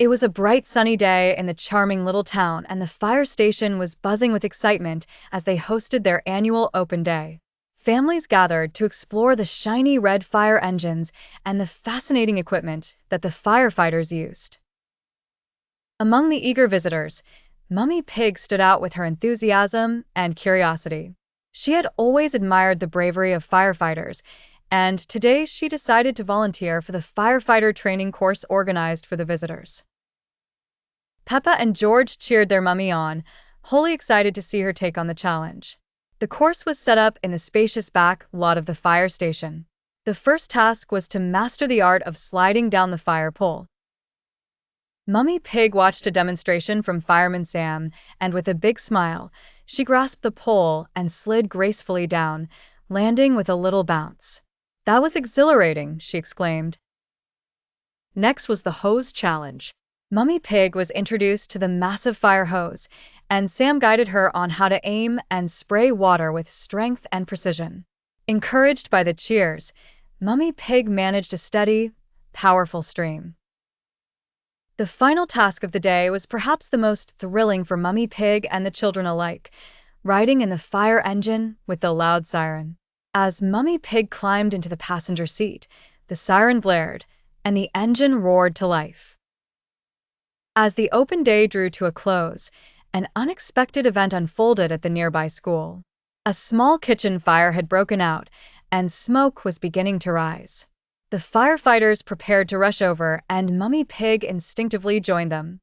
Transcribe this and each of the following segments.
It was a bright sunny day in the charming little town, and the fire station was buzzing with excitement as they hosted their annual open day. Families gathered to explore the shiny red fire engines and the fascinating equipment that the firefighters used. Among the eager visitors, Mummy Pig stood out with her enthusiasm and curiosity. She had always admired the bravery of firefighters, and today she decided to volunteer for the firefighter training course organized for the visitors. Peppa and George cheered their mummy on, wholly excited to see her take on the challenge. The course was set up in the spacious back lot of the fire station. The first task was to master the art of sliding down the fire pole. Mummy Pig watched a demonstration from Fireman Sam, and with a big smile, she grasped the pole and slid gracefully down, landing with a little bounce. "That was exhilarating," she exclaimed. Next was the hose challenge. Mummy Pig was introduced to the massive fire hose, and Sam guided her on how to aim and spray water with strength and precision. Encouraged by the cheers, Mummy Pig managed a steady, powerful stream. The final task of the day was perhaps the most thrilling for Mummy Pig and the children alike, riding in the fire engine with the loud siren. As Mummy Pig climbed into the passenger seat, the siren blared, and the engine roared to life. As the open day drew to a close, an unexpected event unfolded at the nearby school. A small kitchen fire had broken out, and smoke was beginning to rise. The firefighters prepared to rush over, and Mummy Pig instinctively joined them.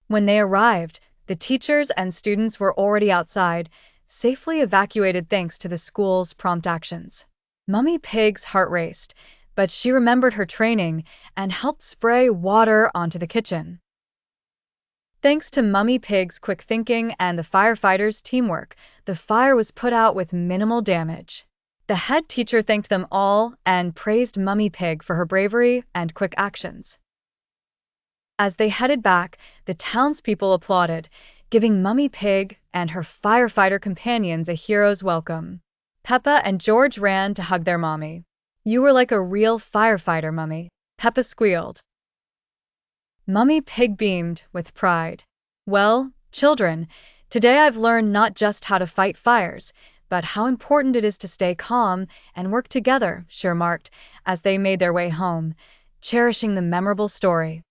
When they arrived, the teachers and students were already outside, safely evacuated thanks to the school's prompt actions. Mummy Pig's heart raced, but she remembered her training and helped spray water onto the kitchen. Thanks to Mummy Pig's quick thinking and the firefighters' teamwork, the fire was put out with minimal damage. The head teacher thanked them all and praised Mummy Pig for her bravery and quick actions. As they headed back, the townspeople applauded, giving Mummy Pig and her firefighter companions a hero's welcome. Peppa and George ran to hug their mommy. "You were like a real firefighter, Mummy," Peppa squealed. Mummy Pig beamed with pride. "Well, children, today I've learned not just how to fight fires, but how important it is to stay calm and work together," she remarked as they made their way home, cherishing the memorable story.